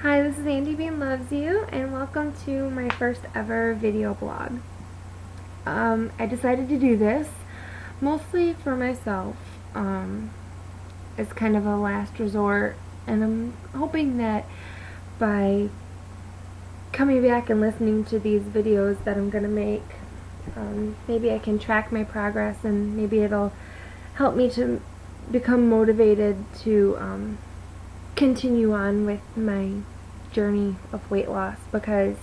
Hi, this is Andy Bean Loves You, and welcome to my first ever video blog. I decided to do this mostly for myself. It's kind of a last resort, and I'm hoping that by coming back and listening to these videos that I'm going to make, maybe I can track my progress, and maybe it'll help me to become motivated to continue on with my journey of weight loss, because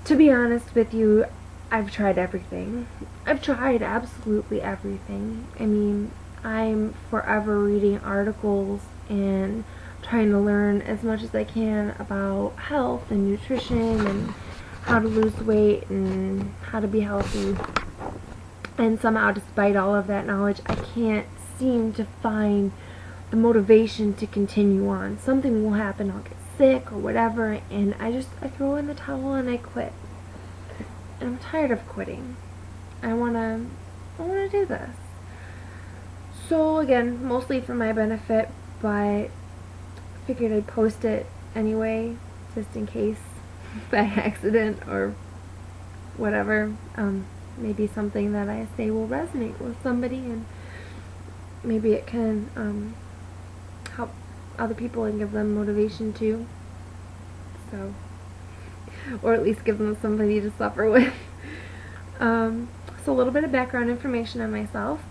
to be honest with you, I've tried everything. I've tried absolutely everything. I mean, I'm forever reading articles and trying to learn as much as I can about health and nutrition and how to lose weight and how to be healthy. And somehow, despite all of that knowledge, I can't seem to find the motivation to continue on. Something will happen, I'll get sick or whatever, and I throw in the towel and I quit. And I'm tired of quitting. I wanna do this. So again, mostly for my benefit, but figured I'd post it anyway, just in case by accident or whatever. Maybe something that I say will resonate with somebody, and maybe it can help other people and give them motivation too. So, or at least give them somebody to suffer with. So a little bit of background information on myself.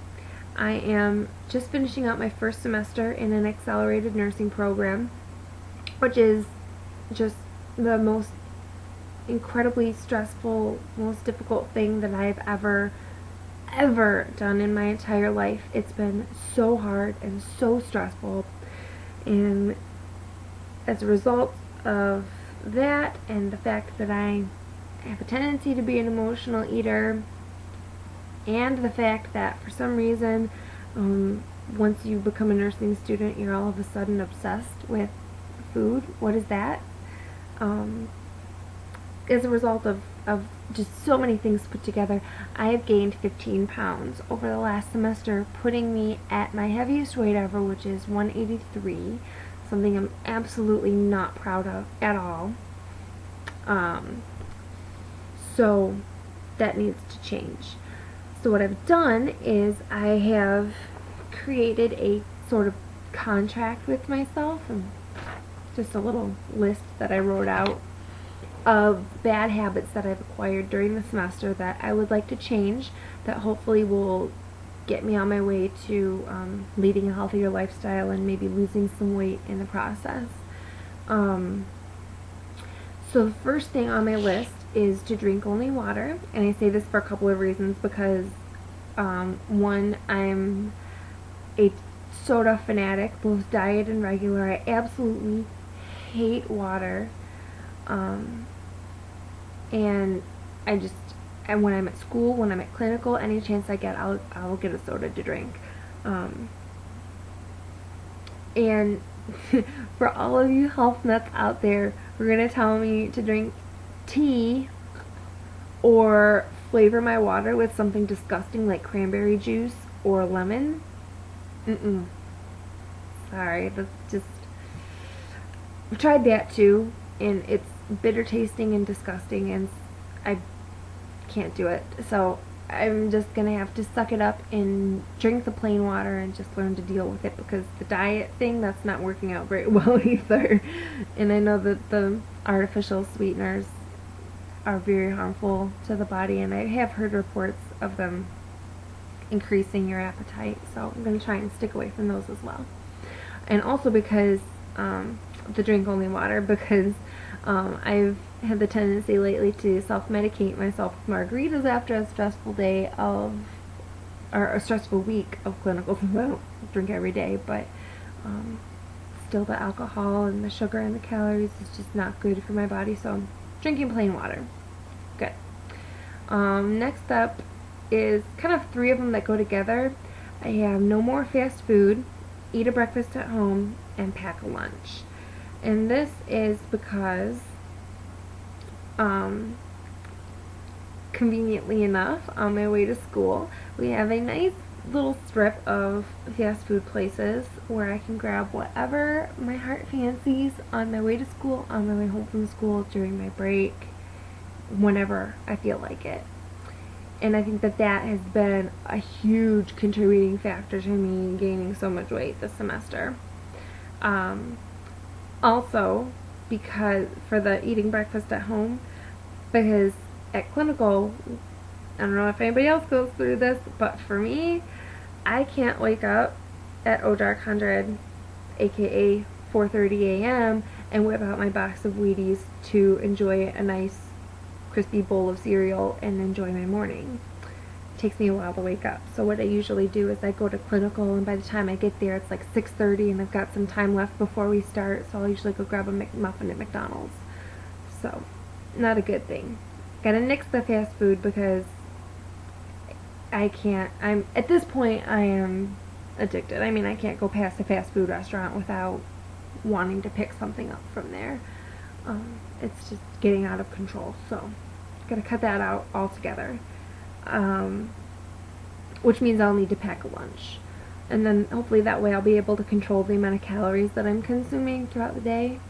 I am just finishing out my first semester in an accelerated nursing program, which is just the most incredibly stressful, most difficult thing that I've ever done in my entire life. It's been so hard and so stressful, and as a result of that and the fact that I have a tendency to be an emotional eater, and the fact that for some reason once you become a nursing student, you're all of a sudden obsessed with food. What is that? As a result of just so many things put together, I have gained 15 pounds over the last semester, putting me at my heaviest weight ever, which is 183, something I'm absolutely not proud of at all. So that needs to change. So what I've done is I have created a sort of contract with myself, and just a little list that I wrote out of bad habits that I've acquired during the semester that I would like to change, that hopefully will get me on my way to leading a healthier lifestyle and maybe losing some weight in the process. So the first thing on my list is to drink only water, and I say this for a couple of reasons, because one, I'm a soda fanatic, both diet and regular. I absolutely hate water, and when I'm at school, when I'm at clinical, any chance I get, I'll get a soda to drink. And for all of you health nuts out there who are gonna tell me to drink tea or flavor my water with something disgusting like cranberry juice or lemon, sorry, that's just, I've tried that too, and it's bitter tasting and disgusting, and I can't do it. So I'm just gonna have to suck it up and drink the plain water and just learn to deal with it, because the diet thing, that's not working out very well either. And I know that the artificial sweeteners are very harmful to the body, and I have heard reports of them increasing your appetite, so I'm going to try and stick away from those as well. And also because the drink only water, because I've had the tendency lately to self-medicate myself with margaritas after a stressful day of, or a stressful week of clinical, since I don't drink every day, but still the alcohol and the sugar and the calories is just not good for my body, so I'm drinking plain water. Good. Next up is kind of three of them that go together. I have no more fast food, eat a breakfast at home, and pack a lunch. And this is because conveniently enough, on my way to school, we have a nice little strip of fast food places where I can grab whatever my heart fancies on my way to school, on my way home from school, during my break, whenever I feel like it. And I think that that has been a huge contributing factor to me gaining so much weight this semester. Also, because for the eating breakfast at home, because at clinical, I don't know if anybody else goes through this, but for me, I can't wake up at dark 100, aka 4:30 a.m., and whip out my box of Wheaties to enjoy a nice crispy bowl of cereal and enjoy my morning. It takes me a while to wake up. So what I usually do is I go to clinical, and by the time I get there it's like 6:30 and I've got some time left before we start, so I'll usually go grab a McMuffin at McDonald's. So, not a good thing. Gotta nix the fast food because at this point I am addicted. I mean, I can't go past a fast food restaurant without wanting to pick something up from there. It's just getting out of control, so gotta cut that out altogether. Which means I'll need to pack a lunch. And then hopefully that way I'll be able to control the amount of calories that I'm consuming throughout the day,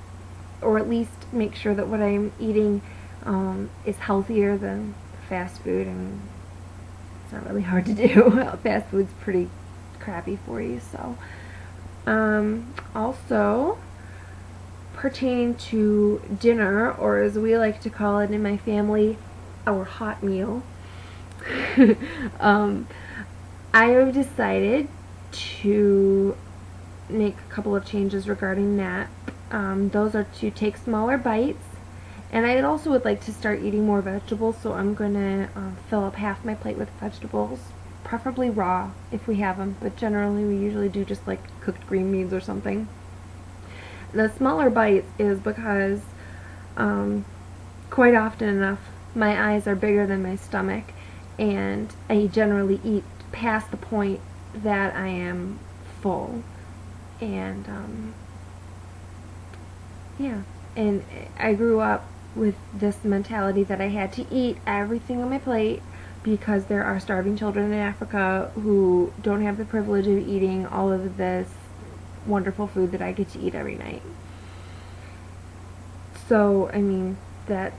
or at least make sure that what I'm eating is healthier than fast food. And it's not really hard to do. Fast food's pretty crappy for you. So also pertaining to dinner, or as we like to call it in my family, our hot meal, I have decided to make a couple of changes regarding that. Those are to take smaller bites, and I also would like to start eating more vegetables, so I'm going to fill up half my plate with vegetables, preferably raw if we have them, but generally we usually do just like cooked green beans or something. The smaller bites is because quite often enough my eyes are bigger than my stomach, and I generally eat past the point that I am full. And yeah, and I grew up with this mentality that I had to eat everything on my plate because there are starving children in Africa who don't have the privilege of eating all of this wonderful food that I get to eat every night. So, I mean, that's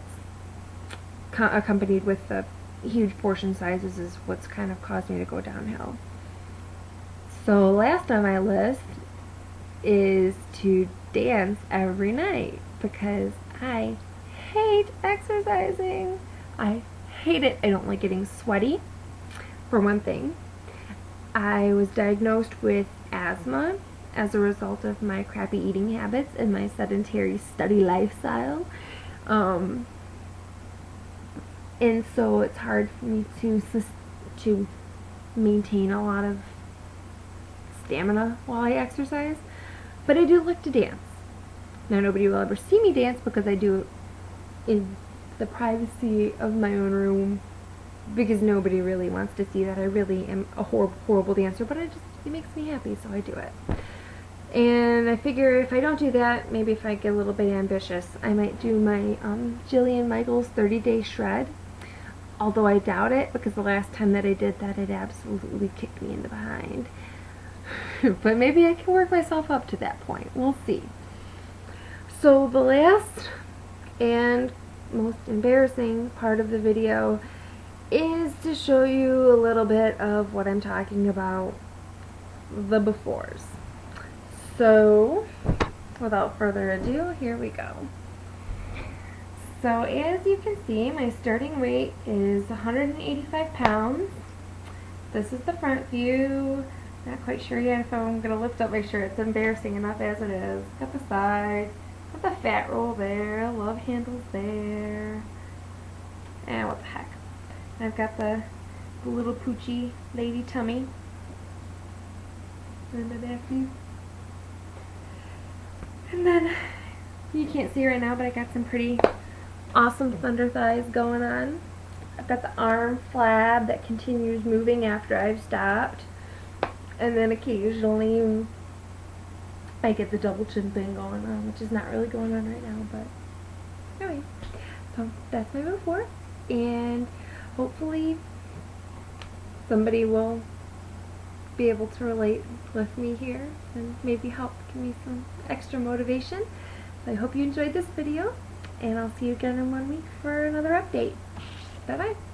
accompanied with the huge portion sizes is what's kind of caused me to go downhill. So last on my list is to dance every night because I hate exercising. I hate it. I don't like getting sweaty, for one thing. I was diagnosed with asthma as a result of my crappy eating habits and my sedentary study lifestyle. And so it's hard for me to maintain a lot of stamina while I exercise. But I do like to dance. Now nobody will ever see me dance because I do it in the privacy of my own room, because nobody really wants to see that I really am a horrible dancer, but it makes me happy, so I do it. And I figure if I don't do that, maybe if I get a little bit ambitious, I might do my Jillian Michaels 30-day shred. Although I doubt it, because the last time that I did that, it absolutely kicked me in the behind. But maybe I can work myself up to that point. We'll see. So the last and most embarrassing part of the video is to show you a little bit of what I'm talking about, the befores. So, without further ado, here we go. So as you can see, my starting weight is 185 pounds. This is the front view. Not quite sure yet if I'm going to lift up my shirt. It's embarrassing enough as it is. Got the side. Got the fat roll there. Love handles there. And what the heck. I've got the little poochy lady tummy in the back view. And then, you can't see right now, but I got some pretty awesome thunder thighs going on. I've got the arm flab that continues moving after I've stopped. And then occasionally I get the double chin thing going on, which is not really going on right now, but anyway. So that's my before, and hopefully somebody will be able to relate with me here and maybe help give me some extra motivation. So I hope you enjoyed this video, and I'll see you again in 1 week for another update. Bye bye.